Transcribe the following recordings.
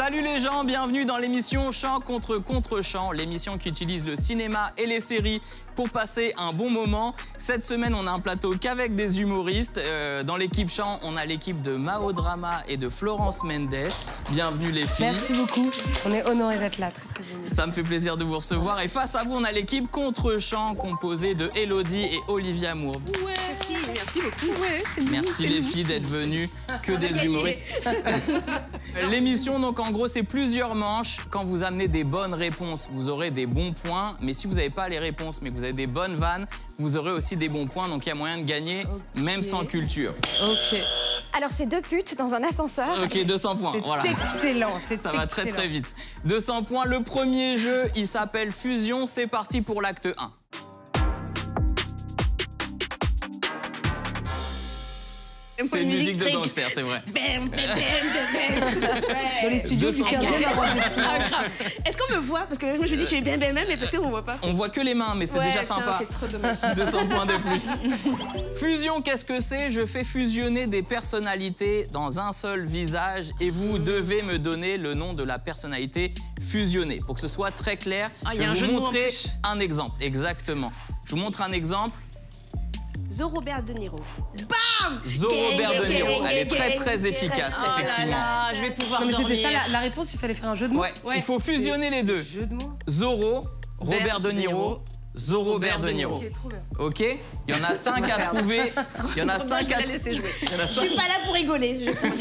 Salut les gens, bienvenue dans l'émission Chant contre Contre-Chant, l'émission qui utilise le cinéma et les séries pour passer un bon moment. Cette semaine, on a un plateau qu'avec des humoristes. Dans l'équipe Chant, on a l'équipe de Mao Drama et de Florence Mendes. Bienvenue les filles. Merci beaucoup, on est honorés d'être là, très très émus. Ça me fait plaisir de vous recevoir. Et face à vous, on a l'équipe Contre-Chant composée de Elodie et Olivia Moore. Ouais, merci beaucoup. Ouais, merci les filles d'être venues, que des humoristes. L'émission, donc en gros, c'est plusieurs manches. Quand vous amenez des bonnes réponses, vous aurez des bons points. Mais si vous n'avez pas les réponses, mais que vous avez des bonnes vannes, vous aurez aussi des bons points. Donc il y a moyen de gagner, même sans culture. Ok. Alors c'est 2 putes dans un ascenseur. Ok, 200 points. C'est voilà. excellent, c'est Ça va très très vite. 200 points. Le premier jeu, il s'appelle Fusion. C'est parti pour l'acte 1. C'est une musique de gangster, c'est vrai. Dans les studios du 15e Est-ce qu'on me voit? Parce que là, je me suis dit, je suis bien, mais parce qu'on me voit pas. On voit que les mains, mais c'est déjà sympa. C'est trop dommage. 200 points de plus. Fusion, qu'est-ce que c'est? Je fais fusionner des personnalités dans un seul visage et vous devez me donner le nom de la personnalité fusionnée. Pour que ce soit très clair, je vais vous montrer un exemple. Exactement. Je vous montre un exemple. Robert De Niro. Bam! Robert De Niro, elle est très très efficace, effectivement. Là là, je vais pouvoir Non mais dormir. c'était ça la réponse, il fallait faire un jeu de mots. Ouais, il faut fusionner les deux. Jeu de mots. Zorro, Robert De Niro, Robert De Niro. Ok, trop bien. Ok, il y en a 5 à trouver. Il y en a 5 à trouver. Je suis pas là pour rigoler, je peux vous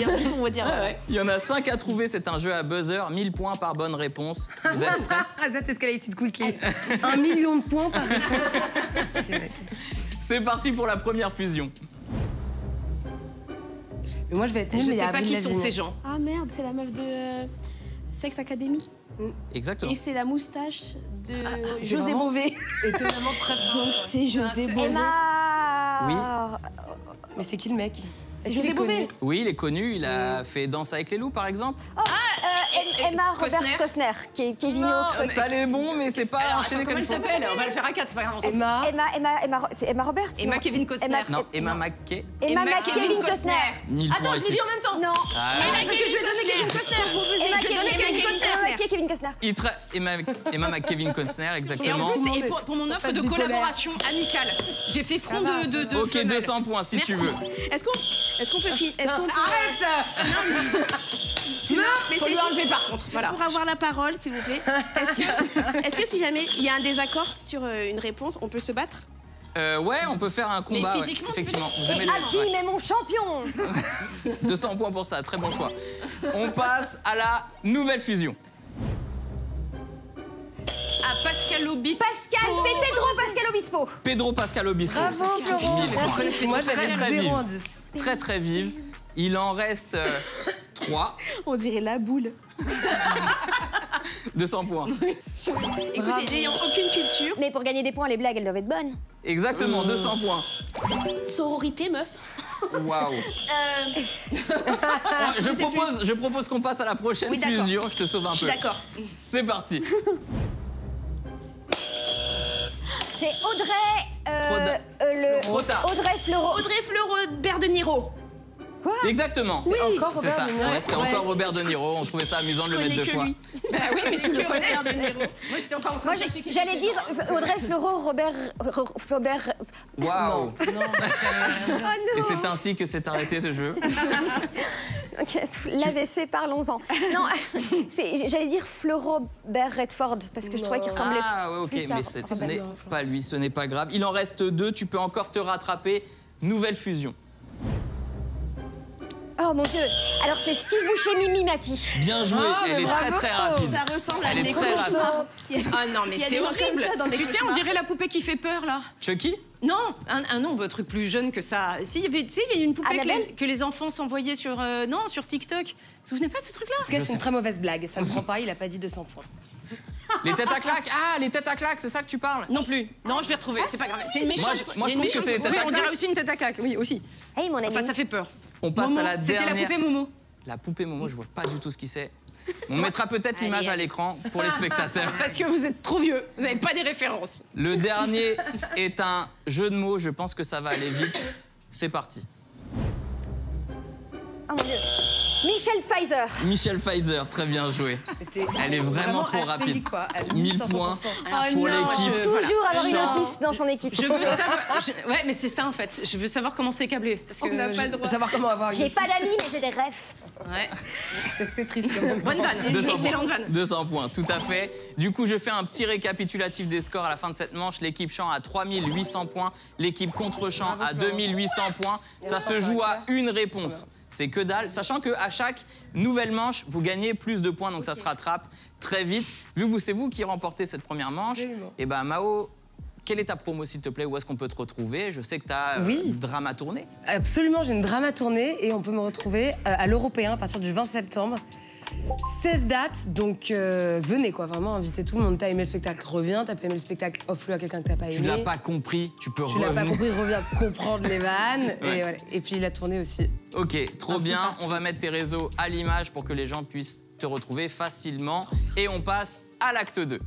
dire. Il y en a 5 à trouver, c'est un jeu à buzzer, 1000 points par bonne réponse. Vous êtes prêts? That escalated quickly. 1 million de points par réponse. Ok. C'est parti pour la première fusion. Mais moi je vais être nulle, Je mais il y a sais pas Avril qui sont Lavigne. ces gens. Ah merde, c'est la meuf de Sex Academy. Exactement. Et c'est la moustache de c'est José vraiment Bové. Étonnamment très fort. Donc c'est José Bové. Emma. Oui. Mais c'est qui le mec? C'est José Bové. Oui, il est connu, il a fait Danse avec les loups par exemple. Emma Robert Costner, qui est vigno. T'as les bons, mais c'est pas enchaîné Comment comme elle ça. s'appelle? On va le faire à 4, c'est pas grave. Emma. C'est Emma Robert. Emma Kevin Costner. Non, Emma McKay. Emma Kevin Costner. 1000 Attends, points je l'ai ici. dit en même temps. Non. Ah, Emma Kevin, je vais donner Kevin Costner. Emma Je vais donner Kevin Costner. Qui est Kevin Costner? Emma McKevin Costner, Et en exactement. plus, et pour mon offre de collaboration amicale, j'ai fait front de Ok, femelles. 200 points si tu veux. Est-ce qu'on peut Arrête! Non, mais Faut c'est lui juste enlever par contre. Voilà. pour avoir la parole, s'il vous plaît. Est-ce que si jamais il y a un désaccord sur une réponse, on peut se battre? Ouais, on peut faire un combat. Mais Ouais, physiquement, effectivement. Vous aimez Et Hakim est mon champion. 200 points pour ça, très bon choix. On passe à la nouvelle fusion. À Pascal Obispo. Pascal Obispo. Pedro Pascal Obispo. Bravo Florence. 1000 points. Moi Très, j'avais très 0 vive. indice. Très très vive. Il en reste 3. On dirait la boule. 200 points. Écoutez, n'ayant aucune culture, Mais pour gagner des points, les blagues, elles doivent être bonnes. Exactement, 200 points. sororité, meuf. Waouh. Je propose qu'on passe à la prochaine Oui, d'accord. fusion. Je te sauve un peu. Je suis d'accord. C'est parti. C'est Audrey. Trop tard. Audrey Fleurot. Audrey Fleurot De Niro. Exactement. Encore C'est Robert ça. De Niro. Ouais, c'était encore Robert De Niro. On trouvait ça amusant de le mettre 2 fois. Lui. Bah oui, mais tu le connais. Robert De Niro. Moi, j'étais encore en train Moi, de chercher qui j'allais c'était. dire Audrey Fleurot, Robert. Waouh. Non, Et c'est ainsi que s'est arrêté ce jeu. Ok, l'AVC, parlons-en. Non, j'allais dire Fleurobert Redford, parce que je trouvais qu'il ressemblait. Ah ouais, ok, plus à- mais ce n'est pas lui, ce n'est pas grave. Il en reste 2, tu peux encore te rattraper. Nouvelle fusion. Oh mon Dieu. Alors c'est Steve Buscemi, Mimi Mati. Bien joué, elle est très très rapide. Ça ressemble à Elle est des très rapide. cauchemars. Ah non, mais Il y a c'est des gens comme horrible. ça dans des Tu sais, on cauchemars. dirait la poupée qui fait peur, là. Chucky? Non, un nombre truc plus jeune que ça. Si, il y avait, tu sais, il y avait une poupée Annabelle que les enfants s'envoyaient sur, non, sur TikTok. Vous vous souvenez pas de ce truc-là? En tout cas, c'est une très mauvaise blague. Ça ne prend pas, il a pas dit 200 points. Les têtes à claques? Ah, les têtes à claques, c'est ça que tu parles? Non plus. Non, je vais retrouver. C'est pas grave. C'est une méchante. Moi, je il y a une trouve que c'est les méchante- têtes à Oui, on claques. dirait aussi une tête à claque. Oui, aussi. Hey mon ami. Enfin, ça fait peur. On passe Momo, à la c'était dernière. la poupée Momo. La poupée Momo, je vois pas du tout ce qui c'est. On mettra peut-être l'image à l'écran pour les spectateurs. Parce que vous êtes trop vieux. Vous n'avez pas des références. Le dernier est un jeu de mots, je pense que ça va aller vite. C'est parti. Oh mon Dieu. Michel Pfizer. Michel Pfizer, très bien joué. Elle est vraiment trop rapide. 1000 points pour l'équipe. Toujours avoir une Chant. autiste dans son équipe. Je veux savoir. Ouais, mais c'est ça en fait. Je veux savoir comment c'est câblé. Parce que On n'a pas le droit. Savoir comment avoir une J'ai pas autiste. d'amis, mais j'ai des rêves. Ouais. C'est triste quand même. Bonne vanne. 200 Excellente points. vanne. 200 points, tout à fait. Du coup, je fais un petit récapitulatif des scores à la fin de cette manche. L'équipe Chant à 3800 points, l'équipe Contre-Champ à 2800 points. Ça se joue à une réponse. C'est que dalle, sachant qu'à chaque nouvelle manche, vous gagnez plus de points, donc ça se rattrape très vite. Vu que c'est vous qui remportez cette première manche, et ben Mao, quelle est ta promo, s'il te plaît? Où est-ce qu'on peut te retrouver? Je sais que tu as Oui. drama tournée. Absolument, j'ai une drama tournée et on peut me retrouver à l'Européen à partir du 20 septembre. 16 dates, donc venez quoi, vraiment invitez tout le monde. T'as aimé le spectacle, reviens. T'as pas aimé le spectacle, offre-le à quelqu'un que t'as pas aimé. Tu l'as pas compris, tu peux Tu l'as pas revenir. compris, reviens comprendre les vannes. Ouais. Et, voilà. Et puis la tournée aussi. Ok, trop bien. On va mettre tes réseaux à l'image pour que les gens puissent te retrouver facilement. Et on passe à l'acte 2.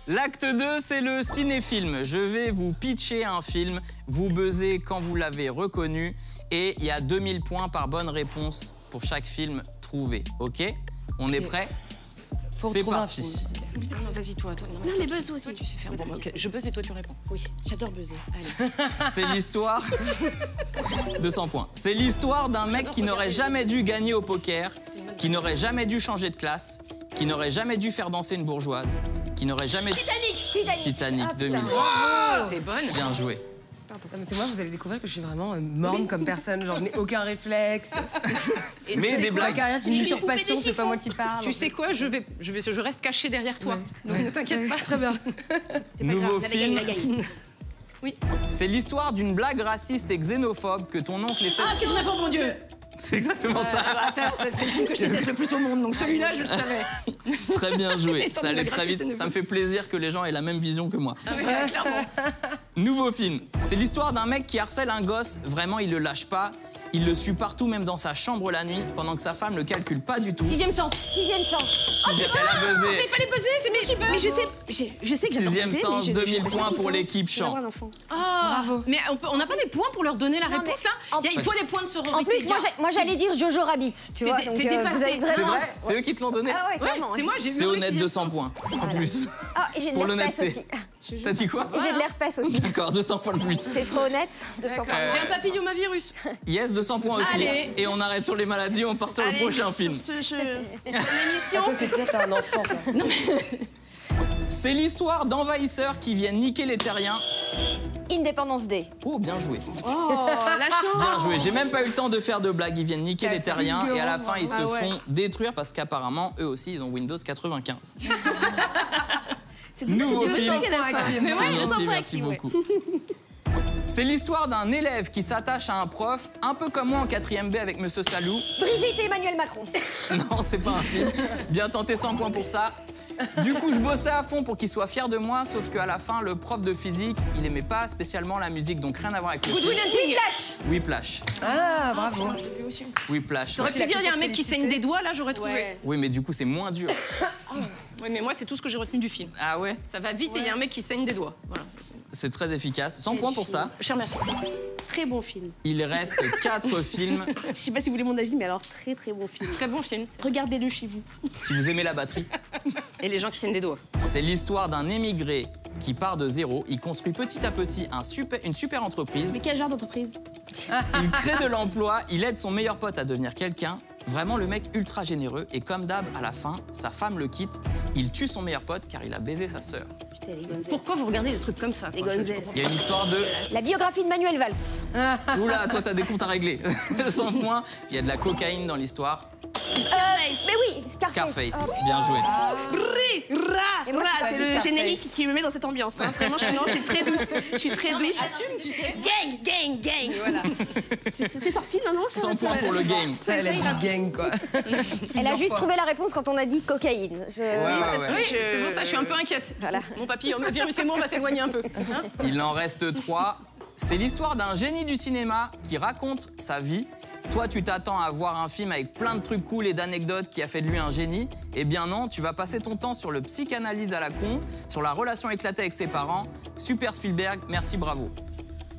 L'acte 2, c'est le cinéfilm. Je vais vous pitcher un film, vous buzzez quand vous l'avez reconnu et il y a 2000 points par bonne réponse pour chaque film trouvé. Ok? On est prêt? Faut C'est retrouver un parti. film. Non, vas-y, toi. Non, mais buzz toi aussi. Tu sais faire. Bon, ok. Je buzz et toi, tu réponds. Oui, j'adore buzzer. Allez. C'est l'histoire... 200 points. C'est l'histoire d'un mec qui n'aurait jamais dû gagner au poker, qui n'aurait jamais dû changer de classe, qui n'aurait jamais dû faire danser une bourgeoise, qui n'aurait jamais... Titanic, Ah, 2000. putain. T'es bonne. Bien joué. Non, mais c'est moi, vous allez découvrir que je suis vraiment morne comme personne. Genre, je n'ai aucun réflexe. Et Mais tu sais des quoi, blagues. Ma carrière, c'est une usurpation, c'est pas moi qui parle. Tu sais quoi, je reste cachée derrière toi. Donc ne t'inquiète pas. Très bien. Nouveau Vous avez gagné, film. la gagne. C'est l'histoire d'une blague raciste et xénophobe que ton oncle essaie... Ah, qu'est-ce que je réponds, mon Dieu? C'est exactement ça. C'est le film que je déteste le plus au monde, donc celui-là, je le savais. Très bien joué. Étant Ça allait donné très la vite. gratuité, Ça me fait plaisir que les gens aient la même vision que moi. Ah oui, clairement. Nouveau film. C'est l'histoire d'un mec qui harcèle un gosse. Vraiment, il le lâche pas. Il le suit partout, même dans sa chambre la nuit, pendant que sa femme le calcule pas du tout. Sixième sens. Sixième sens. Elle a buzzé. Mais il fallait buzzer, c'est lui qui buzz. Mais je sais que j'adore Sixième buzzer, sens, mais 2000 points pour l'équipe Je vais avoir Chant. un enfant. Bravo. Mais on n'a pas des points pour leur donner la Non, réponse mais là? Il faut des points de sororité. En plus, moi j'allais dire Jojo Rabbit, tu vois. T'es Donc, dépassée. vous avez C'est vraiment... vrai? C'est eux qui te l'ont donné? Ah ouais, Ouais, clairement. c'est moi, j'ai C'est eu le honnête, sixième 200 sens. points. En plus. Ah, et j'ai de Pour l'herpès l'honnêteté. aussi. T'as dit quoi? Et j'ai de l'herpès aussi. D'accord, 200 points de plus. C'est trop honnête, 200 points. J'ai un papillomavirus. Yes, 200 points aussi. Allez. Et on arrête sur les maladies, on part sur le prochain film. Toi, c'est pire, t'as un enfant. Quoi. C'est l'histoire d'envahisseurs qui viennent niquer les terriens. Independence Day. Oh, bien joué. Oh, la chance. Bien joué. J'ai même pas eu le temps de faire de blagues. Ils viennent niquer les terriens et à la fin, ils se Ah ouais. font détruire parce qu'apparemment, eux aussi, ils ont Windows 95. C'est Nouveau 200 film. à la fin. Mais C'est ouais, 200 gentil, points merci acquis, ouais. beaucoup. C'est l'histoire d'un élève qui s'attache à un prof, un peu comme moi en 4e B avec Monsieur Salou. Brigitte et Emmanuel Macron. Non, c'est pas un film. Bien tenté, 100 points pour ça. Du coup, je bossais à fond pour qu'il soit fier de moi, sauf qu'à la fin, le prof de physique, il aimait pas spécialement la musique, donc rien à voir avec le Good film. Will Hunting. Whiplash. Ah, bravo. Whiplash. T'aurais ouais. pu dire, il y a un mec qui saigne des doigts, là, j'aurais trouvé. Ouais. Oui, mais du coup, c'est moins dur. Oui, mais moi, c'est tout ce que j'ai retenu du film. Ah ouais? Ça va vite et il y a un mec qui saigne des doigts. Voilà. C'est très efficace. 100 points pour ça. Je te remercie. Très bon film. Il reste 4 films. Je sais pas si vous voulez mon avis, mais alors très très bon film. Très bon film. Regardez-le chez vous. Si vous aimez la batterie, Et les gens qui saignent des doigts. c'est l'histoire d'un émigré qui part de zéro. Il construit petit à petit une super entreprise. Mais quel genre d'entreprise? Il crée de l'emploi, il aide son meilleur pote à devenir quelqu'un. Vraiment le mec ultra généreux. Et comme d'hab, à la fin, sa femme le quitte. Il tue son meilleur pote car il a baisé sa sœur. Putain, les gonzesses. Pourquoi vous regardez des trucs comme ça? Les quoi gonzesses. Il y a une histoire de... La biographie de Manuel Valls. Oula, toi t'as des comptes à régler. 100 points. Il y a de la cocaïne dans l'histoire. Mais oui, Scarface. Scarface, bien joué. Et moi, je suis pas c'est du le Scarface. générique qui me met dans cette ambiance. Hein. Vraiment, je suis très douce. Je suis très douce. Assume, tu sais. Gang, gang, gang, voilà. C'est sorti, non, non? 100 points pour le game. Ça, elle a dit gang, quoi. Elle a juste trouvé la réponse quand on a dit cocaïne. Oui, c'est pour ça, je suis un peu inquiète. Voilà. Mon papillomavirus et moi, on va s'éloigner un peu. Hein. Il en reste 3. C'est l'histoire d'un génie du cinéma qui raconte sa vie. Toi, tu t'attends à voir un film avec plein de trucs cool et d'anecdotes qui a fait de lui un génie. Eh bien non, tu vas passer ton temps sur le psychanalyse à la con, sur la relation éclatée avec ses parents. Super Spielberg, merci, bravo.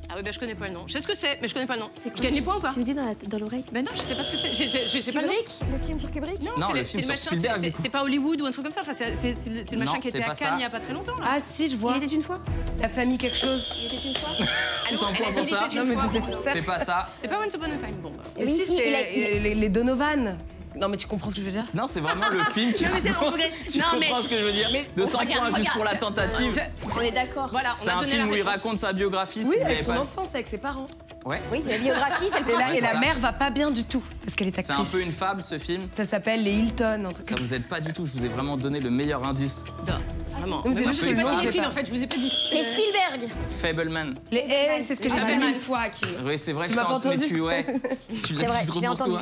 Ah oui, bah je connais pas le nom. Je sais ce que c'est, mais je connais pas le nom. Je gagne les points ou pas? Tu me dis dans l'oreille? Ben non, je sais pas ce que c'est. J'ai pas le nom. Le film sur Kubrick? Non, le film sur Spielberg, du coup. C'est pas Hollywood ou un truc comme ça. Enfin, c'est le machin qui était à Cannes il y a pas très longtemps, là. Ah si, je vois. Il était une fois? La famille quelque chose. Il était une fois? 100 points pour ça. Non, mais C'est pas ça. C'est pas Once Upon a Time. Bon, bah. Mais si, c'est les Donovan. Non, mais tu comprends ce que je veux dire? Non, c'est vraiment le film qui. Non, mais c'est bon, Tu comprends ce que je veux dire? 200 points juste pour la tentative. On est d'accord. Voilà, C'est un film où il raconte sa biographie. Oui, si vous avec l'avez son pas- enfance, avec ses parents. Ouais. Oui, c'est la biographie, c'est le Et principe. la ça. mère va pas bien du tout, parce qu'elle est C'est actrice. un peu une fable, ce film. Ça s'appelle les Hilton, en tout cas. Ça vous aide pas du tout. Je vous ai vraiment donné le meilleur indice. Vraiment. Mais c'est Moi, juste je que sais moi, pas je dit les l'ai films, pas. en fait, je vous ai pas dit. Et Spielberg. Fableman. Les c'est ce que j'ai dit Fableman. 1000 fois. Oui, c'est vrai que Tu m'as t'as pas entendu. entendu Tu C'est l'as vrai, dit je trop l'ai pour entendu. toi.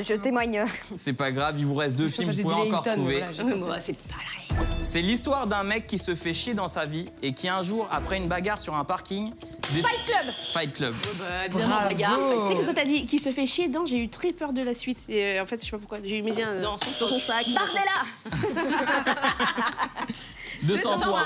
Je témoigne. C'est pas grave, il vous reste 2 films, J'ai vous dit pouvez les encore Hilton, trouver. voilà, j'ai Ouais, pensé. moi, c'est pareil. C'est l'histoire d'un mec qui se fait chier dans sa vie et qui un jour, après une bagarre sur un parking, Fight Club. Fight Club. Bah, évidemment, Bravo. regarde. Tu sais que quand t'as dit qu'il se fait chier dedans, j'ai eu très peur de la suite. Et en fait, je sais pas pourquoi. J'ai imaginer Dans son sac. Bardella. 200 points.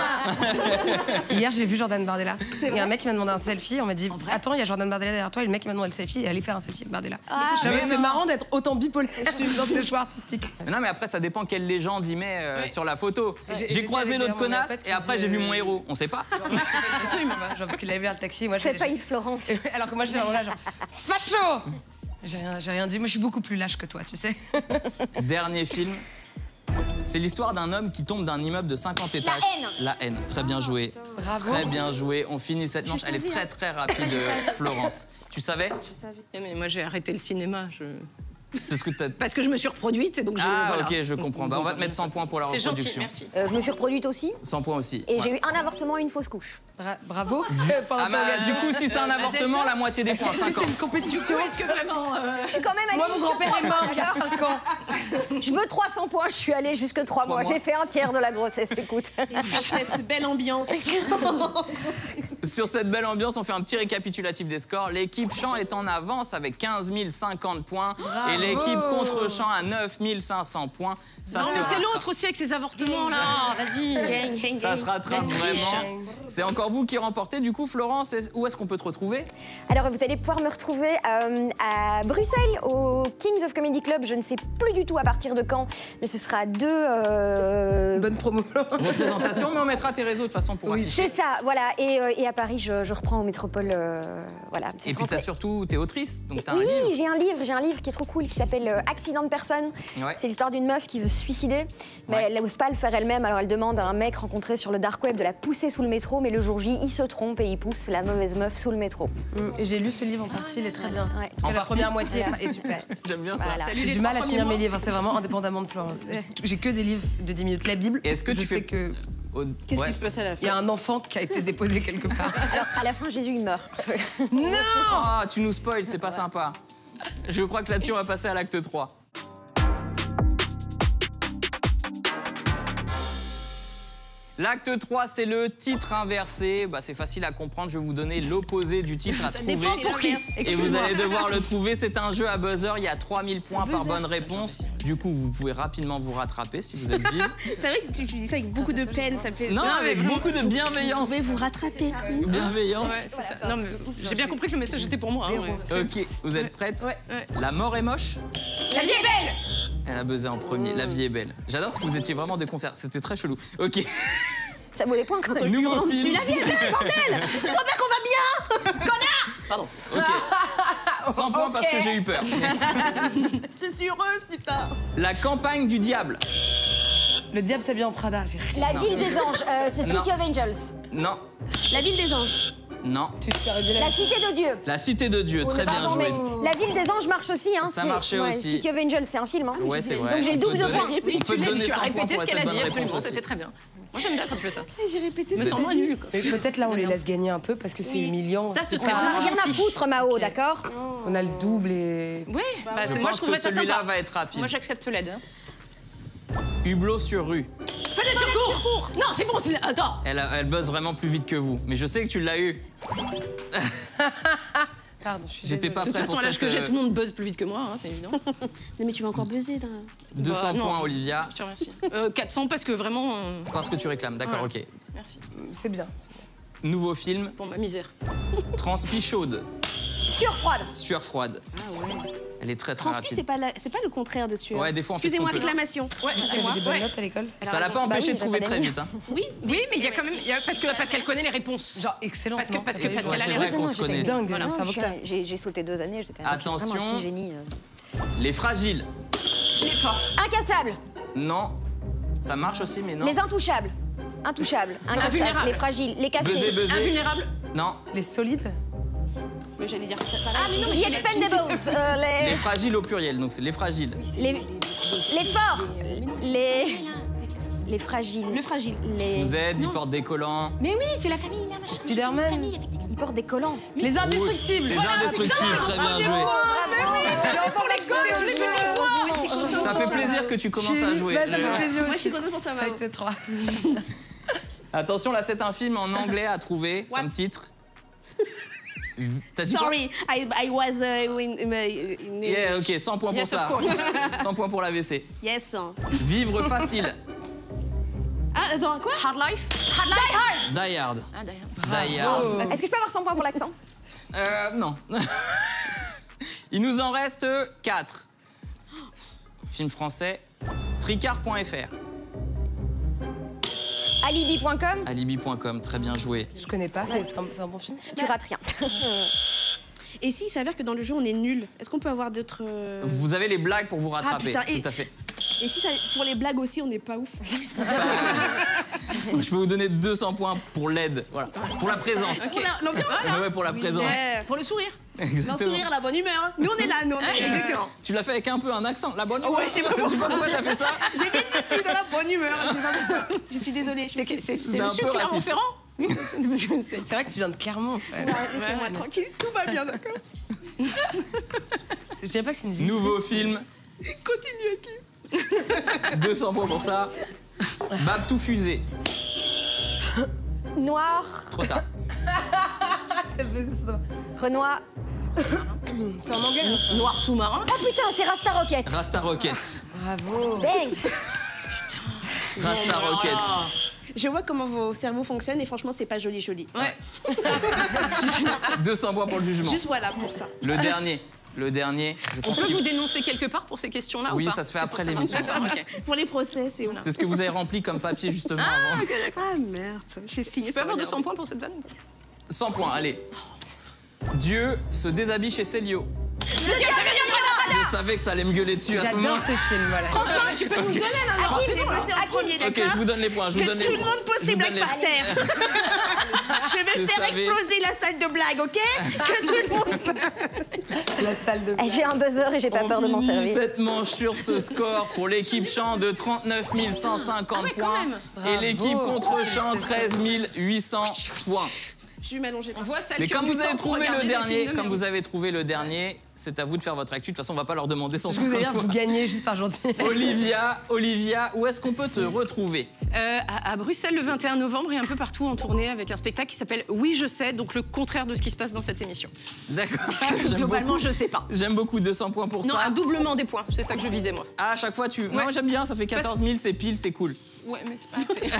Hier, j'ai vu Jordan Bardella. Il y a un mec qui m'a demandé un selfie. On m'a dit attends, il y a Jordan Bardella derrière toi. Et le mec qui m'a demandé le selfie et allait faire un selfie avec Bardella. Mais C'est non. marrant d'être autant bipolaire dans ses choix artistiques. Non, mais après, ça dépend quelle légende il met sur la photo. J'ai j'étais croisé avec l'autre mon connasse pote qui et après, dit, j'ai vu mon héros. On sait pas. Genre parce qu'il avait vu le taxi. Moi, Fais pas une Florence. Alors que moi, j'étais vraiment là, genre facho. J'ai rien dit. Moi, je suis beaucoup plus lâche que toi, tu sais. Dernier film. C'est l'histoire d'un homme qui tombe d'un immeuble de 50 étages. Haine. La haine. Très bien joué. Bravo. Très bien joué. On finit cette manche. Elle est très très rapide, Florence. Tu savais? Je savais. Mais moi, j'ai arrêté le cinéma. Parce que je me suis reproduite, et donc je. Ah, voilà. ok, je comprends. Bah, on va te mettre 100 points pour la C'est gentil, reproduction. merci. Je me suis reproduite aussi. 100 points aussi. Et Ouais. j'ai eu un avortement et une fausse couche. Bravo. Ah bah, du coup, si c'est un avortement, la moitié des points, 50. C'est une compétition. Est-ce que vraiment. Je suis quand même allée Moi, mon jusque grand-père est mort il y a 5 ans. Je veux 300 points, je suis allée jusque 3 mois. mois. J'ai fait un tiers de la grossesse, écoute. Et sur cette belle ambiance. Sur cette belle ambiance, on fait un petit récapitulatif des scores. L'équipe chant est en avance avec 15 050 points et l'équipe contre chant à 9 500 points. Ça Non, se mais c'est rattrape. l'autre aussi avec ses avortements, là. Vas-y. Gang, gang, Ça gang. se rattrape vraiment. C'est encore vous qui remportez. Du coup, Florence, où est-ce qu'on peut te retrouver? Alors, vous allez pouvoir me retrouver à Bruxelles, au Kings of Comedy Club. Je ne sais plus du tout à partir de quand, mais ce sera Bonne promo. Représentation, mais on mettra tes réseaux de toute façon pour afficher. C'est ça, voilà. Et à Paris, je reprends au Métropole, voilà. Et puis t'es autrice, donc t'as un Oui, livre. j'ai un livre qui est trop cool, qui s'appelle Accident de personne. Ouais. C'est l'histoire d'une meuf qui veut se suicider, mais Ouais. elle n'ose pas le faire elle-même, alors elle demande à un mec rencontré sur le dark web de la pousser sous le métro, mais le jour J, il se trompe et il pousse la mauvaise meuf sous le métro. Et j'ai lu ce livre en partie, il est très bien. Ouais. Parce que la partie première moitié est super. J'aime bien ça. Voilà. J'ai du mal à finir mes livres, c'est vraiment indépendamment de Florence. J'ai que des livres de 10 minutes. La Bible, Et est-ce que je tu sais fais- que Qu'est-ce Ouais. qui se passe à la il y fin? a un enfant qui a été déposé quelque part. Alors, à la fin, Jésus, il meurt. Ah, tu nous spoil, c'est pas sympa. Je crois que là-dessus, on va passer à l'acte 3. L'acte 3, c'est le titre inversé. Bah, c'est facile à comprendre, je vais vous donner l'opposé du titre à trouver. dépend pour qui. Et vous allez devoir le trouver. C'est un jeu à buzzer, il y a 3000 points par bonne réponse. Du coup, vous pouvez rapidement vous rattraper si vous êtes vive. C'est vrai que tu dis ça avec beaucoup de peine, ça me fait. Non, avec mais beaucoup de bienveillance. Vous pouvez vous rattraper. Bienveillance. Ouais, c'est ça. Non, mais j'ai bien compris que le message était pour moi. Hein, ouais. Ok, vous êtes prêtes? Ouais, ouais. La mort est moche? La vie est belle. Elle a buzzé en premier. La vie est belle. J'adore parce que vous étiez vraiment de concert. C'était très chelou. Ok. Ça vaut les points quand même. Nouveau film. La vie est belle, bordel. Tu crois pas qu'on va bien? Pardon. Ok. 100 points parce que j'ai eu peur. Je suis heureuse, putain. La campagne du diable. Le diable s'habille en Prada. J'ai rien. La ville des anges, c'est Non. City of Angels. Non. La ville des anges. Non. Tu te sers de La cité de Dieu. La cité de Dieu. Très bien Pardon, joué. mais la ville des anges marche aussi. Hein, Ça c'est- marchait aussi. City of Angels, c'est un film. Hein. Ouais, c'est vrai. Donc j'ai le double de On points. peut te donner Tu as 100 points répété pour ce cette qu'elle a bonne dit, réponse absolument. aussi. C'était très bien. Moi, j'aime bien quand tu fais ça. J'ai répété Me ce sens que moins t'as dit. nul, quoi. Mais peut-être là, on les laisse gagner un peu parce que c'est humiliant. Ça, ce C'est serait pas- On n'a rien à foutre, Mao, d'accord? Parce qu'on a le double et. Oui, bah, Je moi, je pense que trouverais ça celui-là sympa. va être rapide. Moi, j'accepte l'aide. Hein. Hublot sur rue. Fenêtre sur cours. Non, c'est bon. Attends. Elle buzz vraiment plus vite que vous. Mais je sais que tu l'as eu. Pardon, je suis J'étais désolée. pas De toute prêt façon, pour à l'âge cette que j'ai, tout le monde buzz plus vite que moi, hein, c'est évident. Non, mais tu vas encore buzzer. 200 Bah, non. points, Olivia. Je te remercie. 400 parce que vraiment. Parce que tu réclames. D'accord, Voilà. ok. Merci. C'est bien. Nouveau film. Bon, ma misère. Transpi chaude. Sueur froide. Sueur froide. Ah ouais. Elle est très Transpi, rapide. c'est pas le contraire de sueur. Ouais, des fois on fait ce Excusez-moi, qu'on peut. réclamation. Ouais, Elle Excusez-moi. avait des bonnes notes à l'école. Ça l'a pas empêché oui, de trouver j'ai pas très d'amis. vite. Hein. Oui, Oui, mais il y a quand même. Parce qu'elle connaît les réponses. Genre excellent. Parce que- non parce que- T'as parce vu qu'elle Ouais, a c'est les vrai réponses. qu'on se connaît. C'est dingue. Voilà. le cerveau que t'as. J'ai sauté 2 années, j'étais vraiment Attention. un petit génie. Les fragiles. Les forces. Incassables. Non. Ça marche aussi, mais non. Les intouchables. Intouchables. Incassables. Invulnérables. Les fragiles. Les cassés. Buzzer, buzzer. Invulnérable. Non. Les solides. mais j'allais dire ça. Ah, mais non, The Expendables. Les fragiles au pluriel, donc c'est les fragiles. Les forts. Les fragiles. Le fragile. Je vous aide, ils portent des collants. Mais oui, c'est la famille. Là, machin. Spider-Man. Ils portent des collants. Les indestructibles. Les indestructibles, très bien joué. Ça fait plaisir que tu commences à jouer. Bah, ça fait plaisir Moi, je suis aussi. contente pour toi, Mao. Avec 3. Attention, là, c'est un film en anglais à trouver What? comme titre. T'as dit quoi? Sorry, I was in Yeah, ok, 100 points pour Yes, ça. of course. 100 points pour l'AVC. Yes. Vivre facile. Ah, attends, quoi? Hard life. Die Hard. Ah, d'ailleurs. Die Hard. Est-ce que je peux avoir 100 points pour l'accent? Non. Il nous en reste 4. Film français. Tricard.fr. Alibi.com. Alibi.com, très bien joué. Je connais pas, c'est un bon film. Tu rates rien. Et s'il s'avère que dans le jeu, on est nul, est-ce qu'on peut avoir d'autres... Vous avez les blagues pour vous rattraper. putain, et- Tout à fait. Et si ça, pour les blagues aussi, on n'est pas ouf? Je peux vous donner 200 points pour l'aide. Voilà. Pour la présence. Pour l'ambiance. Ouais, pour la présence. Ouais. Pour le sourire. Le Exactement. sourire, la bonne humeur. Hein. Nous, on est là, nous, on est Exactement. Tu l'as fait avec un peu un accent. La bonne humeur. Ouais, je sais pas Je sais pas pourquoi t'as fait ça. Je viens de suis dans la bonne humeur. Je sais pas pourquoi. Je suis désolée. C'est C'est le un monsieur peu qui est raciste. référent. C'est vrai que tu viens de Clermont en fait. Laissez-moi tranquille, tout va bien, d'accord? Je dirais pas que c'est une vie. Nouveau film. Continue, Hakim. 200 points pour ça. Babtou Fusée. Noir. Trop tard. Renoir. C'est en anglais. Noir sous-marin. Oh putain, c'est Rasta Rocket. Rasta Rocket. Bravo. Bang. Rasta Rocket. Je vois comment vos cerveaux fonctionnent et franchement, c'est pas joli, joli. Ouais. 200 points pour le jugement. Juste voilà pour ça. Le dernier. Le dernier. Je On pense peut qu'il- vous dénoncer quelque part pour ces questions-là Oui, ou pas? ça se fait après l'émission. D'accord, ok. Pour les procès, c'est où? C'est ce que vous avez rempli comme papier justement avant. Ah merde, j'ai signé. Tu peux avoir 200 points pour cette vanne? 100 points, allez. Dieu se déshabille chez Célio. Je savais que ça allait me gueuler dessus à ce moment. J'adore ce film, voilà. Franchement, tu peux nous donner là. J'ai passé en premier, Ok, d'accord? je vous donne les points. Je vous Que donne tout les le points. monde pose Je ses vous blagues donne par les- terre. Je vais Je faire savais. exploser la salle de blagues, ok? Que tout le monde sache. La salle de. Eh, j'ai un buzzer et j'ai pas peur de m'en On finit servir. cette manche sur ce score pour l'équipe champ de 39 150 Ah ouais, quand points même. et Bravo. l'équipe contre champ 13 800 points. Je vais m'allonger. On voit celle Mais qui a comme eu vous le avez temps pour trouvé le regarder des dernier, films de comme merde. vous avez trouvé le dernier, c'est à vous de faire votre actu. De toute façon, on va pas leur demander Je vous ai 150 dire, vous points. gagnez juste par gentil. Olivia, où est-ce qu'on peut te retrouver? À Bruxelles le 21 novembre et un peu partout en tournée avec un spectacle qui s'appelle Oui, je sais, donc le contraire de ce qui se passe dans cette émission. D'accord. J'aime Globalement, beaucoup. je sais pas. J'aime beaucoup 200 points pour Non, ça. un doublement des points, c'est ça que je visais moi. Ah, à chaque fois, tu. Ouais. Moi, j'aime bien, ça fait 14 000, c'est pile, c'est cool. Ouais, mais c'est pas assez.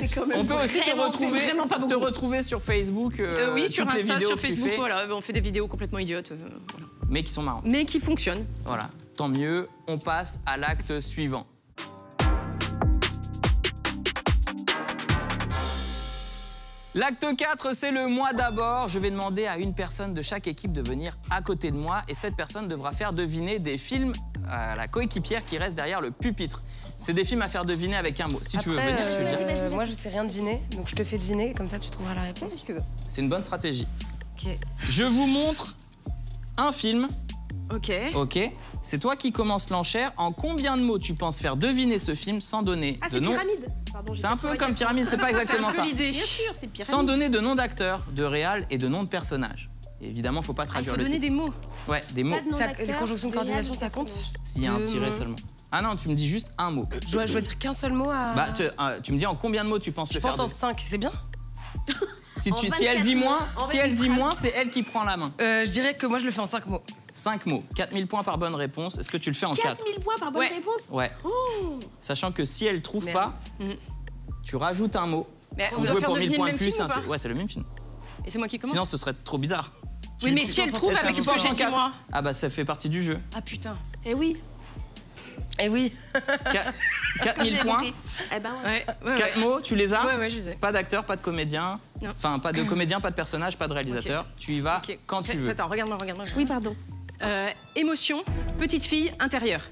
C'est quand même. On peut aussi te Vraiment, retrouver, c'est vraiment pas beaucoup. sur Facebook. Oui, sur toutes les Insta, vidéos sur que tu Facebook, fais, voilà, on fait des vidéos complètement idiotes, voilà. mais qui sont marrantes. Mais qui fonctionnent. Voilà, tant mieux. On passe à l'acte suivant. L'acte 4, c'est le moi d'abord. Je vais demander à une personne de chaque équipe de venir à côté de moi et cette personne devra faire deviner des films à la coéquipière qui reste derrière le pupitre. C'est des films à faire deviner avec un mot. Si tu veux Après, venir, je te le dis. moi je sais rien deviner, donc je te fais deviner, comme ça tu trouveras la réponse. Si tu veux. C'est une bonne stratégie. Ok. Je vous montre un film, Ok. ok? C'est toi qui commences l'enchère. En combien de mots tu penses faire deviner ce film sans donner Ah, de c'est nom? pyramide. Pardon, j'ai C'est un peu 80 comme pyramide, c'est pas exactement C'est ça. un peu l'idée. Bien sûr, c'est pyramide. Sans donner de nom d'acteur, de réal et de nom de personnage. Et évidemment, faut pas Ah, il traduire faut le donner titre. des mots. Ouais, des mots. Pas de nom Ça- d'acteur, les conjonctions de de coordination, réel, ça de compte personnage. S'il y a un de- tiret seulement. Ah non, tu me dis juste un mot. Je dois dire qu'un seul mot à. Bah, tu me dis en combien de mots tu penses je le faire pense en deviner. 5, c'est bien. Si, en si 24 elle dit mots, moins, en si elle 24 dit moins, phrases. c'est elle qui prend la main. Je dirais que moi je le fais en 5 mots. 5 mots, 4000 points par bonne réponse. Est-ce que tu le fais en 4? 4000 points par bonne Ouais. réponse. Ouais. Sachant que si elle trouve Merde. pas, tu rajoutes un mot Mais on Vous doit jouez faire pour 1000 deviner points le de même plus. film ou pas Ouais, c'est le même film. Et c'est moi qui commence. Sinon, ce serait trop bizarre. Oui, mais si elle trouve Est-ce que avec tu ce que penses j'ai en dit quatre moi. Ah bah ça fait partie du jeu. Ah putain. Eh oui. Eh oui. 4000 points. Eh ben ouais. Ouais. 4 mots, tu les as? Ouais, je les ai. Pas d'acteur, pas de comédien. Non. Enfin, pas de comédien, pas de personnage, pas de réalisateur. Tu y vas Ok. quand tu veux. Attends, regarde-moi. Oui, pardon. Émotion, petite fille, intérieur.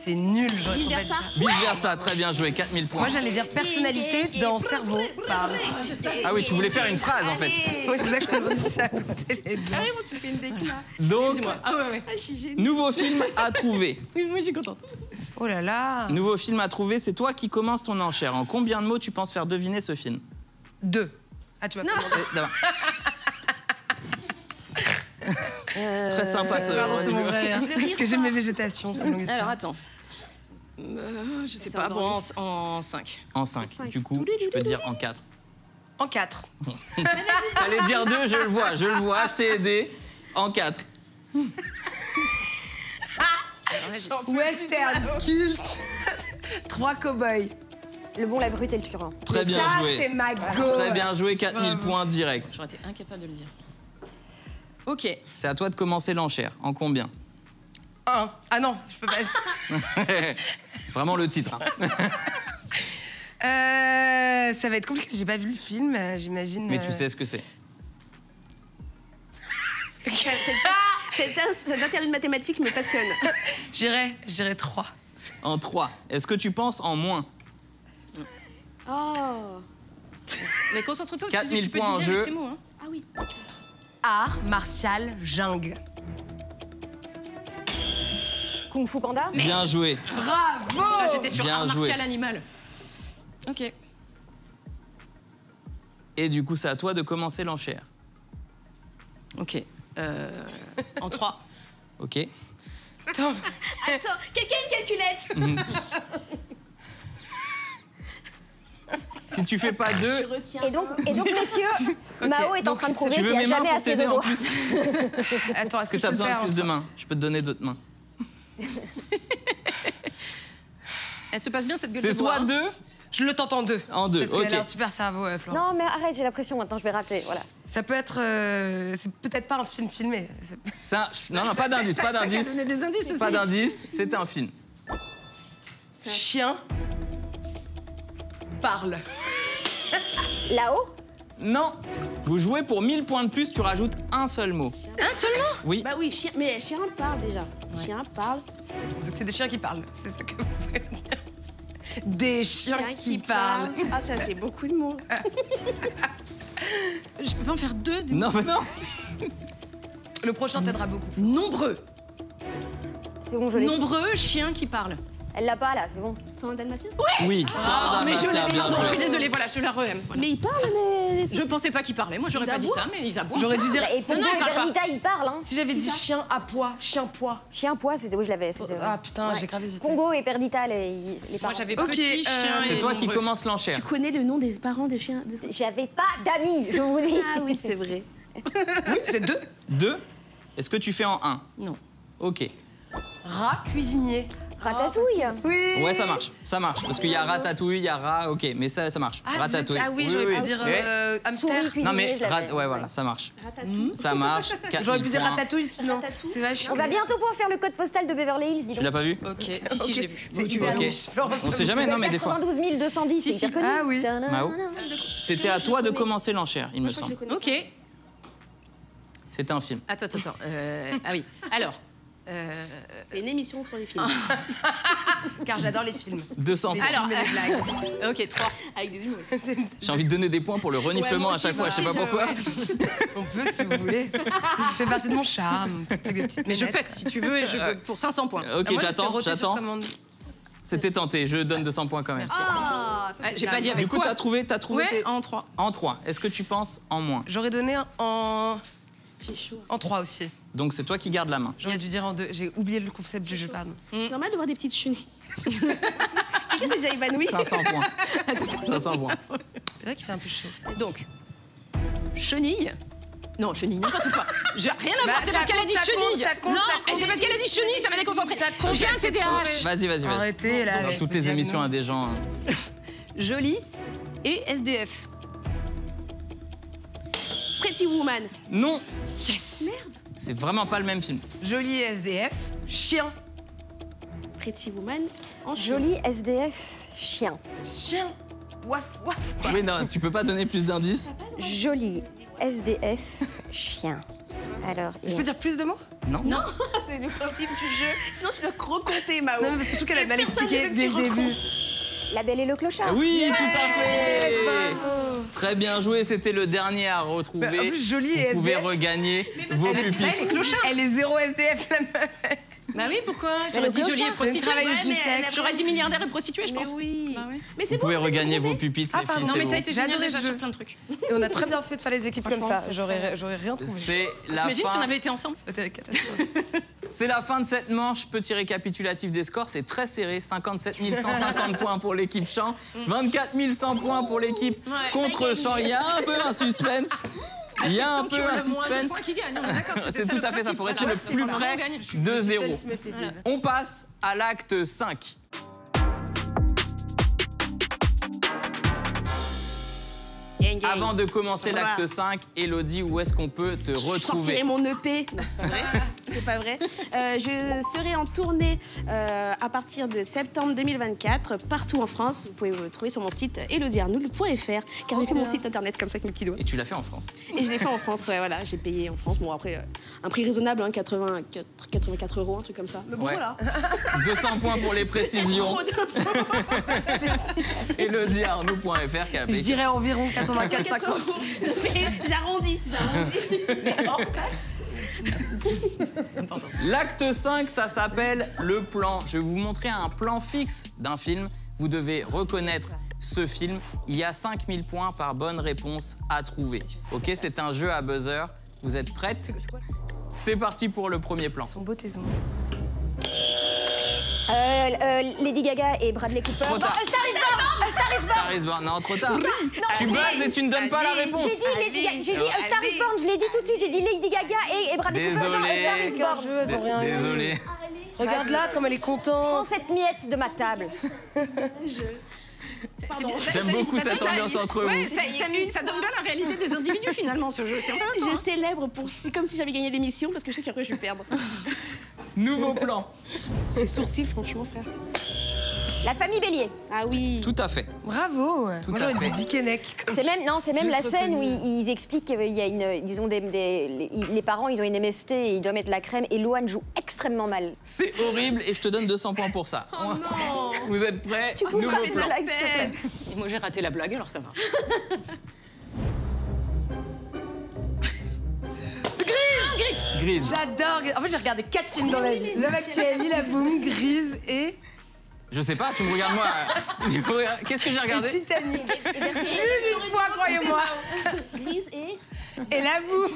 C'est nul, j'aurais trop pas dit Vice-versa. ça. Vice versa, très bien joué, 4000 points. Moi, j'allais dire personnalité dans cerveau. Parle. Ah oui, tu voulais faire une phrase en fait. Oui, c'est pour ça que je me demande si ça a compté les deux. Tu fais une déclat. Donc, Excusez-moi. Ah ouais. Ah, je suis gênée. nouveau film à trouver. Oui, moi je suis contente. Oh là là. Nouveau film à trouver, c'est toi qui commences ton enchère. En combien de mots tu penses faire deviner ce film? 2. Ah, tu m'as pas demandé. Très sympa ce Pardon, c'est mon début. vrai. Hein. Parce que j'aime mes végétations, c'est une longue Alors histoire. attends. Je sais C'est pas, bon, endormi. en 5. En 5. cinq. Du coup, je peux dire en 4. En 4. T'allais dire 2, je le vois, je t'ai aidé. En 4. Western culte. 3 cow-boys. Le bon, la brute et le turin. Très bien Ça, joué. c'est ma go. Très bien joué, 4000 points direct. J'aurais été incapable de le dire. Ok. C'est à toi de commencer l'enchère. En combien? 1. Ah non, je peux pas. Vraiment le titre. Hein. Ça va être compliqué, j'ai pas vu le film, j'imagine. Mais tu sais ce que c'est. Cette interview de mathématiques me passionne. Je dirais 3. En 3. Est-ce que tu penses en moins? Oh. Mais concentre-toi. 4000 tu peux points en deviner jeu. avec ces mots, hein. Ah oui. Art martial jungle. Kung Fu Panda. Bien joué. Bravo. Ah, j'étais sur Bien art joué. martial animal. Ok. Et du coup, c'est à toi de commencer l'enchère. Ok. En 3. Ok. Attends, Attends, quelqu'un a une calculette. Si tu fais pas 2, Je retiens. Et donc messieurs, Ok, Mao est en donc, train de prouver tu qu'il veux n'y mes a mains jamais pour assez de t'aider en doigts. plus? attends, est-ce Est-ce que tu as besoin de plus de main mains? Je peux te donner d'autres mains. Elle se passe bien cette gueule C'est de bois. soit 2 Je le tente en 2. en 2. Parce Ok. qu'elle a un super cerveau, Florence. Non mais arrête, j'ai la pression maintenant, je vais rater. Voilà. Ça peut être. C'est peut-être pas un film filmé. Non, pas d'indice, pas d'indice. Donner des indices aussi. Pas d'indice, c'est un film. Chien parle. Là-haut. Non. Vous jouez pour 1000 points de plus, tu rajoutes un seul mot. Un seulement. Oui. Bah oui, chien. Mais chien parle déjà. Chien parle. Donc c'est des chiens qui parlent. C'est ça que vous pouvez dire. Des chiens Chien qui parlent. Ah, ça fait beaucoup de mots. Je peux pas en faire 2. Non, mais non. Le prochain t'aidera beaucoup. Nombreux. C'est bon, je l'ai. Nombreux chiens qui parlent. Elle l'a pas là, c'est bon. C'est un dalmatien. Oui, Sarah mais je Dalmatien, l'avais bien Je suis joué. désolée, voilà, je la re-aime. Voilà. Mais il parle, mais. Je pensais pas qu'ils parlaient. Moi, j'aurais Ils pas dit aboient ça, mais ils aboient. J'aurais dû dire. Bah, et Pongo non, et il parle pas. Perdita, ils parlent, hein. Si j'avais dit chien à poids, chien poids. Chien poids, c'était où je l'avais. c'était- Ah putain, Ouais. j'ai grave hésité. Pongo et Perdita, les Moi, parents. j'avais Ok, petit chien. C'est et toi qui nombreux. commence l'enchère. Tu connais le nom des parents des chiens. J'avais pas d'amis, je vous dis. Ah oui, c'est vrai. Oui, c'est 2. 2. Est-ce que tu fais en 1? Non. Ok. Rat cuisinier. Ratatouille. Oui. Ouais, ça marche. Parce qu'il y a ratatouille, il y a rat, ok, mais ça marche. Ah, Ratatouille. ah oui, j'aurais pu dire Ouais. hamster. Souris cuisinier, Non, mais je l'avais. ouais, voilà, ça marche. Ratatouille. Ça marche. J'aurais pu 4000 dire points. ratatouille sinon. Ratatouille. C'est vache. On va bientôt pouvoir faire le code postal de Beverly Hills, dis Tu donc. l'as pas vu? Ok, si, je l'ai vu. C'est hyper Ok. niche, Florence. On sait jamais, non, mais des fois. 92 210, c'est hyper connu. Ah oui. Mao. C'était à toi de commencer l'enchère, il me Je crois que je semble. le connais. Ok. C'était un film. Attends. Ah oui. Alors. C'est une émission sur les films. Car j'adore les films. 200 Les points. Alors, films et les blagues. Ok, 3. Avec des humoristes. J'ai envie de donner des points pour le reniflement moi à chaque aussi, fois, je sais pas pourquoi. On peut si vous voulez. C'est partie de mon charme. Des petites Mais je ménettes. pète si tu veux et je veux pour 500 points. Ok, Ah, moi, c'est j'attends, roté sur j'attends. commande. C'était tenté, je donne 200 points quand même. Merci. Ah, ça, Ah, j'ai pas dit avec Du coup, quoi. t'as trouvé Ouais, tes- en 3. en 3. Est-ce que tu penses en moins? J'aurais donné en j'ai chaud. 3 aussi. Donc c'est toi qui gardes la main. J'aurais dû dire en 2. J'ai oublié le concept du jeu, pardon. C'est normal de voir des petites chenilles. Quelqu'un s'est déjà évanoui. 500 points. 500 points. C'est vrai qu'il fait un peu chaud. Donc, chenille. Non, chenille, n'importe quoi. J'ai rien à Bah, voir, c'est ça parce qu'elle a compte, dit ça compte, chenille. ça compte, non, ça et compte. c'est parce qu'elle a dit chenille, ça m'a déconcentré. Ça compte, J'ai un elle s'est TDAH. trompée. Vas-y. Arrêtez là. Dans avec toutes vos les émissions à diagnos. des gens. Jolie, et SDF. Pretty Woman. Non, Yes. Merde. c'est vraiment pas le même film. Joli SDF, chien. Pretty Woman en chien. Joli SDF chien. Chien. Waf, waf. Quoi. Oui, non, tu peux pas donner plus d'indices. Joli SDF chien. Alors, Je peux dire plus de mots? Non. Non, c'est le principe du jeu. Sinon, tu dois recompter, Mao. Non, mais parce que je trouve qu'elle a mal Personne expliqué ne veut dès que le tu début. recomptes. La Belle et le Clochard. Oui, tout à fait. Bravo. Très bien joué, c'était le dernier à Bah, retrouver. en plus, jolie et Vous pouvez SDF. regagner vos Elle est pupitres. Elle est zéro SDF, la meuf. Bah oui, pourquoi? Mais J'aurais le dit jolie et clochard, c'est une prostituée. travailleuse Ouais, du mais sexe. J'aurais dit milliardaire et prostituée, je Mais pense. oui. Bah ouais. Mais c'est Vous pouvez bon, regagner vos pupitres, Ah, les pardon. filles, Non, mais c'est t'as bon. été génial J'adore déjà ce jeu. sur plein de trucs. Et on a très bien fait de faire les équipes comme ça. J'aurais rien trouvé. C'est la T'imagines si on fin. avait été ensemble? C'était la catastrophe. C'est la fin de cette manche. Petit récapitulatif des scores, c'est très serré. 57 150 points pour l'équipe Champ, 24 100 points pour l'équipe contre Champ. Il y a un peu un suspense. Il y a un peu un suspense. C'est tout à fait ça. Il faut rester le plus près de 0. On passe à l'acte 5. Gang, gang. Avant de commencer Voilà. l'acte 5, Elodie, où est-ce qu'on peut te Je sortirai retrouver? mon EP. Non, c'est pas vrai. C'est pas vrai. Je serai en tournée à partir de septembre 2024 partout en France. Vous pouvez me trouver sur mon site elodiearnould.fr car j'ai fait mon site internet comme ça avec mes petits doigts. Et tu l'as fait en France. Et je l'ai fait en France, ouais, voilà. J'ai payé en France. Bon, après, un prix raisonnable, hein, 84 €, un truc comme ça. Mais bon, Ouais. voilà. 200 points pour les précisions. Trop d'infos. elodiearnould.fr qui a Je payé. dirais environ 84,50. Mais j'arrondis. L'acte 5, ça s'appelle le plan. Je vais vous montrer un plan fixe d'un film. Vous devez reconnaître ce film. Il y a 5000 points par bonne réponse à trouver. Ok, c'est un jeu à buzzer. Vous êtes prêtes? C'est parti pour le premier plan. Son beau tes ongles. Lady Gaga et Bradley Cooper. Trop tard. Star is Born. Star is Born. Non, trop tard. Tu buzzes et tu ne donnes pas la réponse. J'ai dit A Star is Born, je l'ai dit tout de suite. J'ai dit Lady Gaga et Bradley Cooper. Non, A Star is Désolé. Born. Jeux, elles ont rien eu. Désolé. Regarde là comme elle est contente. Prends cette miette de ma table. J'aime beaucoup cette ambiance entre Ouais, vous. ça donne bien la réalité des individus finalement, ce jeu. C'est intéressant. Je célèbre comme si j'avais gagné l'émission parce que je sais qu'après je vais perdre. Nouveau plan. Ces sourcils, franchement, frère. La famille Bélier. Ah oui. Tout à fait. Bravo. Tout Moi à j'aurais fait. dit Dick et Neck. C'est même la Juste scène où reconnu. ils expliquent qu'il y a ils ont les parents, ils ont une MST et ils doivent mettre la crème et Loane joue extrêmement mal. C'est horrible et je te donne 200 points pour ça. Oh non. Vous êtes prêts? Tu peux Nouveau pas faire de plan. blague, s'il te plaît. Et moi j'ai raté la blague, alors ça va. Grise. J'adore. En fait, j'ai regardé 4 films dans ma vie. Love Actually, La Boom, Grise et Je sais pas, tu me regardes moi. Qu'est-ce que j'ai regardé? Titanic. Une fois, croyez-moi. Grise et... Et La Boom.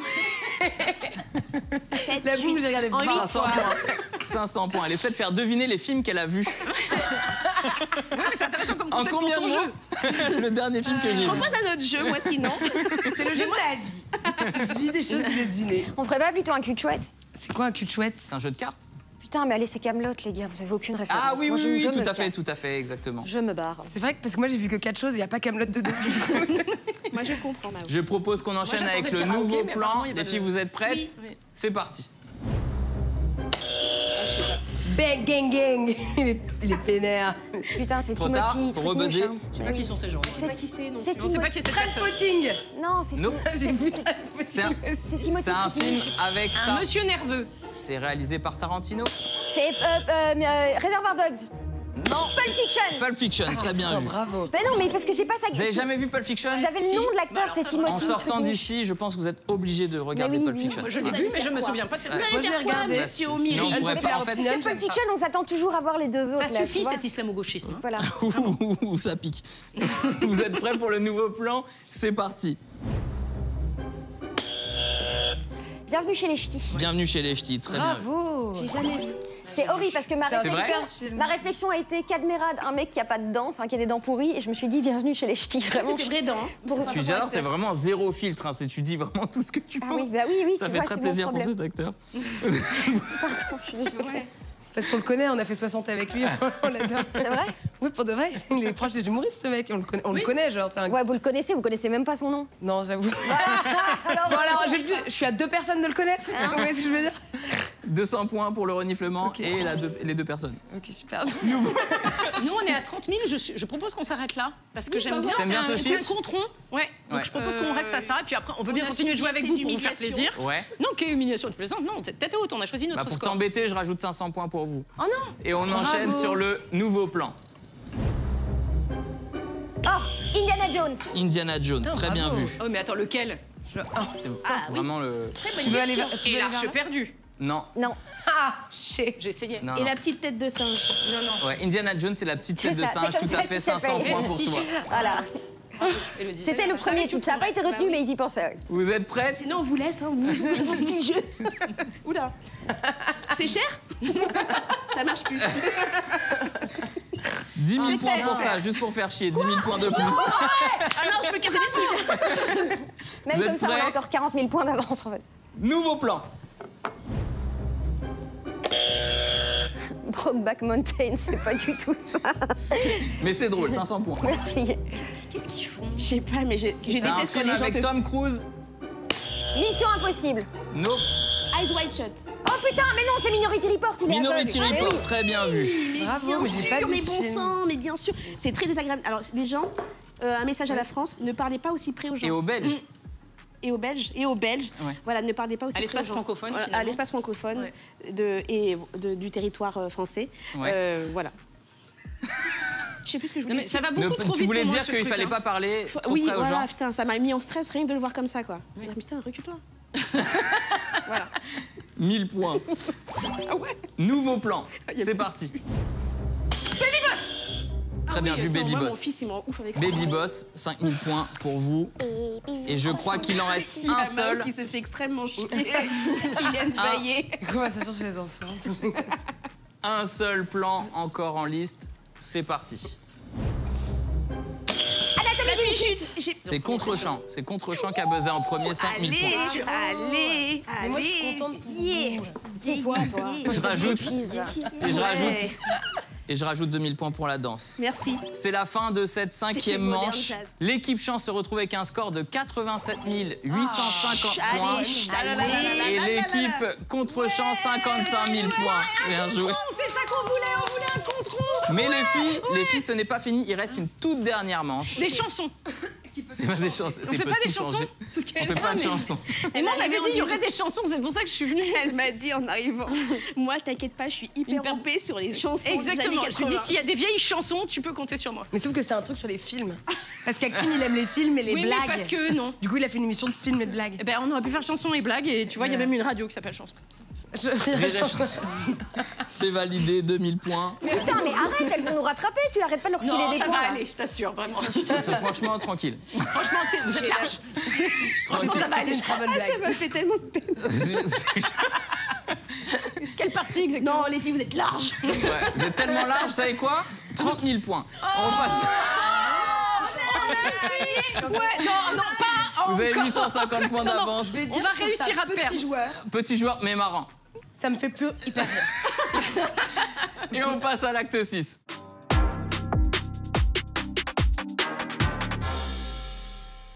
La Boom, j'ai regardé 500 points. 500 points. Elle essaie de faire deviner les films qu'elle a vus. Ouais, mais c'est intéressant comme En concept pour combien de ton mots? jeu. Le dernier film que j'ai vu. Propose un autre jeu, moi, sinon. C'est le jeu de la vie. Je dis des choses que j'ai devinées. On ferait pas plutôt un cul de chouette? C'est quoi un cul de chouette? C'est un jeu de cartes? Putain, mais allez, c'est Kaamelott, les gars, vous avez aucune référence. Ah oui, Moi, oui, je oui, me tout à casse. fait, exactement. Je me barre. C'est vrai que parce que moi j'ai vu que 4 choses, il n'y a pas Kaamelott dedans. Du coup. Moi, je comprends, Mao. Je propose qu'on enchaîne Moi, avec j'attendais le le karaoké, nouveau mais plan. apparemment, il y a Les pas filles, de- vous êtes prêtes? Oui. C'est parti. Bang, gang, gang. Il est pénère. Putain, c'est Trop Timothy. tard, faut truc rebuzzer. mouche, hein. Je sais pas qui sont ces gens. Je sais pas qui c'est, non. C'est On sait pas qui Timothy. est cette personne. Trainspotting. Non, c'est Non. J'ai vu Timothy. C'est un, C'est Timothy. c'est un film avec Un monsieur nerveux. C'est réalisé par Tarantino. C'est Reservoir Dogs. Non. Pulp Fiction. Pulp Fiction, très bien Oh, vu. bravo. Mais non, mais parce que j'ai pas ça. Vous avez jamais vu Pulp Fiction? J'avais le nom de l'acteur, c'est Timothy. En sortant truc mouche. d'ici, je pense que vous êtes obligé de regarder Mais oui, Pulp oui. Fiction. Moi je l'ai vu, mais je me souviens pas de cette Ouais. Moi je l'ai Quoi, regardé. monsieur Sinon, O'Meary? on pourrait pas, en fait. Parce que Pulp Fiction, on s'attend toujours à voir les deux autres. Ça là, tu suffit vois. cet islamo-gauchisme. hein. Voilà. Ouh, ça pique. Vous êtes prêts pour le nouveau plan? C'est parti. Bienvenue chez les ch'tis. Bienvenue chez les ch'tis, très bien vu. Bravo. J'ai jamais vu. C'est horrible parce que C'est vrai ma réflexion a été Cadmerade, un mec qui a pas de dents, enfin qui a des dents pourries, et je me suis dit bienvenue chez les ch'tis. Vraiment. C'est vrai dents. Hein. Pour- Tu dis alors, c'est vraiment zéro filtre. Hein. Tu dis vraiment tout ce que tu Ah penses. oui, bah oui, oui. Ça tu fait vois, très c'est mon plaisir pour problème. cet acteur. Pardon, je suis désolée. Parce qu'on le connaît, on a fait 60 avec lui, on l'adore. C'est vrai? Oui, pour de vrai, il est proche des humoristes, ce mec. On le connaît, genre, c'est un... Ouais, vous connaissez même pas son nom. Non, j'avoue. Alors, je suis à 2 personnes de le connaître. Vous voyez ce que je veux dire? 200 points pour le reniflement et les 2 personnes. Ok, super. Nous, on est à 30 000. Je propose qu'on s'arrête là. Parce que j'aime bien. T'aimes bien ce C'est un chiffre? compte rond. Ouais. Donc, je propose qu'on reste à ça. Et puis après, on veut bien continuer de jouer avec vous pour vous faire plaisir. Ouais. Non, quelle humiliation, tu plaisantes? Non, tête haute, on a choisi notre Bah, pour score. t'embêter, je rajoute 500 points pour vous. Oh non! Et on enchaîne sur le nouveau plan. Oh, Indiana Jones. Indiana Jones, très bien vu. Oh, mais attends, lequel? C'est vraiment le... Tu veux aller Et l'arche perdue. Non. Non. Ah, j'ai J'essayais. Non, Et non. la petite tête de singe. Non. Ouais, Indiana Jones, c'est la petite tête de C'est ça, singe, c'est comme tout à ça fait qu'il 500 s'appelle. points pour Merci. toi. Voilà. Élodie. C'était le premier titre. Ça n'a pas été retenu, mais ils y pensaient. Vous êtes prêtes? Sinon, on vous laisse, hein, vous jouez vos petits jeux. Oula. C'est cher? Ça marche plus. 10 000 C'est points très pour cher. ça, juste pour faire chier. 10 000 points de plus. Ah non, je peux casser des trucs. Même Vous comme êtes ça, on prêts? a encore 40 000 points d'avance, en fait. Nouveau plan. Brokeback Mountain, c'est pas du tout ça. Mais c'est drôle, 500 points. Merci. Qu'est-ce qu'ils font? Je sais pas, mais je C'est un déteste quand film les gens avec te... Tom Cruise. Mission impossible. No. Eyes Wide Shut. Oh putain, mais non, c'est Minority Report. Il est Minority aveugle. Ah, mais Report, oui. très bien vu. Bravo, Bien mais j'ai pas sûr, vu mais ce bon film. sang, mais bien sûr. C'est très désagréable. Alors, les gens, un message à la France, ne parlez pas aussi près aux gens. Et aux Belges. Et aux Belges. Et aux Belges. Ouais. Voilà, ne parlez pas aussi À près l'espace aux gens. francophone, Voilà, finalement. à l'espace francophone du territoire français. Ouais. Voilà. Je sais plus ce que je Non, voulais mais dire. ça va beaucoup trop vite. Tu voulais pour moi, dire ce qu'il truc, fallait hein. pas parler trop Oui, près aux voilà, gens. putain, ça m'a mis en stress rien que de le voir comme ça, quoi. Ah, putain, recule-toi. Voilà. 1000 points. Ah ouais. Nouveau plan. C'est parti. Très bien vu, Baby Moi, mon Boss. fils, il me rend ouf avec ça. Baby Boss, 5000 points pour vous. Et je crois qu'il en reste Il y a un Mao seul. qui se fait extrêmement chier, qui vient de bailler. Conversation chez les enfants. Un seul plan encore en liste. C'est parti. La demi-chute. C'est contre-champ. C'est contre-champ qui a buzzé en premier, 5000 points. Allez, Mais moi, je suis contente pour yeah. vous. C'est toi. Je rajoute. Et je rajoute. Ouais. Et je rajoute 2000 points pour la danse. Merci. C'est la fin de cette 5e C'était moderne manche. jazz. L'équipe chance se retrouve avec un score de 87 850 points. Et l'équipe contre-champ, 55 000 points. Bien joué. C'est ça qu'on voulait, on voulait un contrôle. Mais les filles, ce n'est pas fini. Il reste une toute dernière manche. Des chansons. C'est pas des chansons. On fait pas des chansons. On fait pas de chansons. Et moi, on m'avait dit qu'il y aurait des chansons, c'est pour ça que je suis venue. Elle m'a dit en arrivant, moi t'inquiète pas, je suis hyper pompée sur les chansons Exactement. des années Je me dis, 80. s'il y a des vieilles chansons, tu peux compter sur moi. Mais sauf que c'est un truc sur les films. Parce qu'Hakim, il aime les films et les Oui, mais blagues. parce que non. Du coup, il a fait une émission de films et de blagues. Eh ben, on aurait pu faire chansons et blagues, et tu vois, il y a même une radio qui s'appelle Chanson. Rire et chanson. C'est validé, 2000 points. Putain, mais arrête, elles vont nous rattraper. Tu l'arrêtes pas de leur filer Non, des ça points. va là. aller, je t'assure, vraiment. Franchement, tranquille. Franchement, vous êtes large. C'était une très bonne Ah, ça blague. m'a fait tellement de peine. Quelle partie exactement? Non, les filles, vous êtes larges. Ouais, vous êtes tellement large, vous savez quoi? 30 000 points. On passe. Ouais, non, pas Vous avez encore. 850 points d'avance. Je vais On va je trouve réussir ça à perdre. Petit joueur, Petit joueur, mais marrant. ça me fait plus hyper rire. Et on passe à l'acte 6.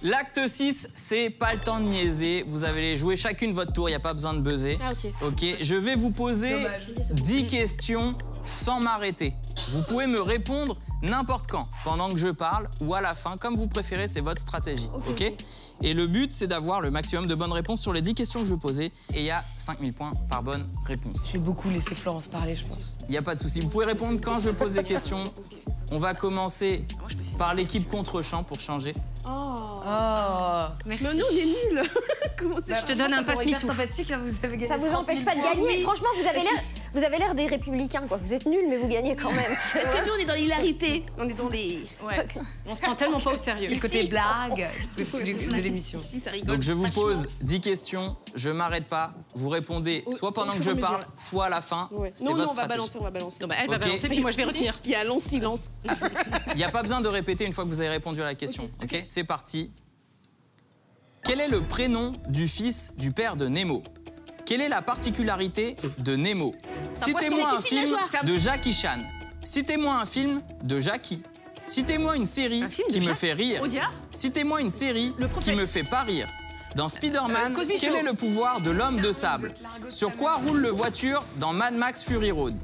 L'acte 6, c'est pas le temps de niaiser. Vous allez jouer chacune votre tour, il n'y a pas besoin de buzzer. Ah, ok. Ok, je vais vous poser Dommage. 10 questions sans m'arrêter. Vous pouvez me répondre n'importe quand, pendant que je parle ou à la fin, comme vous préférez, c'est votre stratégie. Ok. Et le but, c'est d'avoir le maximum de bonnes réponses sur les 10 questions que je vais poser. Et il y a 5000 points par bonne réponse. Je vais beaucoup laisser Florence parler, je pense. Il n'y a pas de souci. Vous pouvez répondre quand je pose des questions. On va commencer par l'équipe contre-champ pour changer. Oh. Merci. Mais nous, on est nuls. Comment c'est Je te donne un passe hyper MeToo. sympathique, là, vous avez gagné Ça vous 30 000 empêche pas de points. gagner. Oui. Franchement, vous avez l'air des républicains, quoi. Vous êtes nuls, mais vous gagnez quand même. Parce que nous, on est dans l'hilarité. On est dans les... Ouais, on se prend tellement pas au sérieux. C'est le côté Si. blague de l'émission. Si, ça rigole. Donc je vous Franchement. pose 10 questions, je m'arrête pas. Vous répondez soit pendant au que fur je et à parle, mesure. soit à la fin. Ouais. C'est Non, votre on va stratégie. balancer, on va balancer. Non, bah, elle va Ok. balancer, puis moi je vais retenir. Il y a un long silence. Il n'y a pas besoin de répéter une fois que vous avez répondu à la question. Ok. C'est parti. Quel est le prénom du fils du père de Nemo? Quelle est la particularité de Nemo? Citez-moi un film de Jackie Chan. Citez-moi un film de Jackie. Citez-moi une série qui me fait rire. Citez-moi une série qui me fait pas rire. Dans Spider-Man, quel est le pouvoir de l'homme de sable? Sur quoi roule le voiture dans Mad Max Fury Road?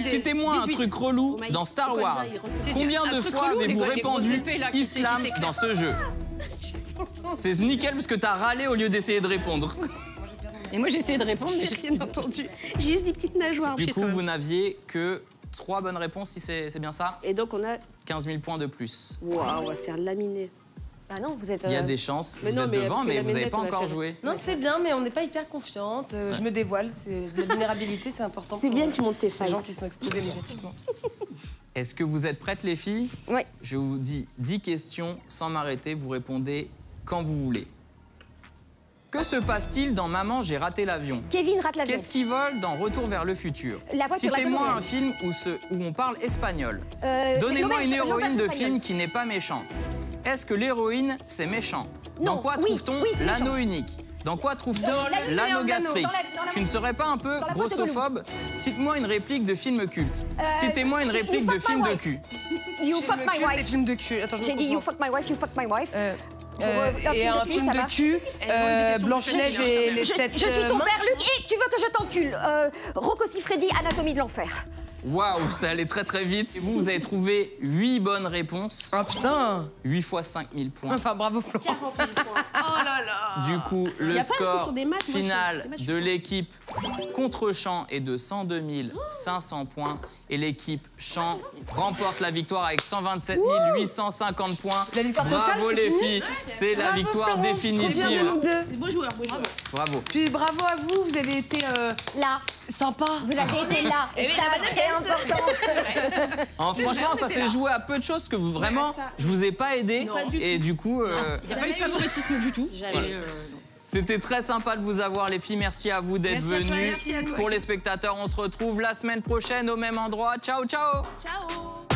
Citez-moi un truc relou dans Star Wars. Combien de fois avez-vous répandu Islam dans ce jeu? C'est nickel parce que t'as râlé au lieu d'essayer de répondre. Et moi j'ai essayé de répondre, mais J'ai rien entendu. J'ai juste des petites nageoires. Du coup, vous n'aviez que 3 bonnes réponses, si c'est bien ça. Et donc on a... 15 000 points de plus. Waouh, on va se faire laminer. Bah non, vous êtes... Il y a des chances, Mais vous non, êtes mais devant, parce que mais la vous n'avez ménesse, pas on va encore faire. joué. Non, c'est bien, mais on n'est pas hyper confiante. Je me dévoile, c'est de la vulnérabilité, c'est important. C'est pour, bien que tu montes tes les failles. gens qui sont exposés médiatiquement. Est-ce que vous êtes prêtes, les filles? Oui. Je vous dis 10 questions sans m'arrêter. Vous répondez quand vous voulez. Que se passe-t-il dans Maman, j'ai raté l'avion? Kevin rate l'avion. Qu'est-ce qui vole dans Retour vers le futur? La voiture, la Citez-moi colonne. un film où on parle espagnol. Donnez-moi une héroïne de film qui n'est pas méchante. Est-ce que l'héroïne, c'est méchant? Dans Non, quoi oui, trouve-t-on oui, c'est l'anneau méchant. unique? Dans quoi trouve-t-on la l'anneau Seigneur gastrique? d'Anneau, dans la- Tu ne serais pas un peu dans la boîte de grossophobe? Cite-moi une réplique de film culte. Citez-moi une You réplique de fuck film my de wife. cul. You fuck my Des wife. films de cul. Attends, je me J'ai dit you concentre. fuck my wife, you fuck my wife. Et un film de cul, Blanche-Neige et les 7 Je suis ton père, Luc, et tu veux que je t'encule. Rocco Siffredi, Anatomie de l'enfer. Waouh, ça allait très très vite. Et vous avez trouvé 8 bonnes réponses. Ah putain. 8 fois 5 000 points. Enfin, bravo Florence. 40 000 points. Oh là là. Du coup, Y le a pas un truc score sur des maths, moi, je fais final des maths, je de fais pas. l'équipe contre-champ est de 102 500 points. Et l'équipe chant remporte la victoire avec 127 850 points. La victoire totale, Bravo c'est les fini filles, c'est la Bravo, victoire Florence, trop bien, définitive. vous deux. Beau joueur, beau joueur. Bravo. Puis bravo à vous, vous avez été Là, sympa. vous avez été là. Et ça, c'est important. Franchement, ça s'est joué à peu de choses que vous, vraiment, je vous ai pas aidé. Et du coup, il n'y a pas eu de favoritisme du tout. c'était très sympa de vous avoir les filles. Merci à vous d'être Merci à toi, venus. merci à toi. Pour les spectateurs, on se retrouve la semaine prochaine au même endroit. Ciao, ciao. Ciao.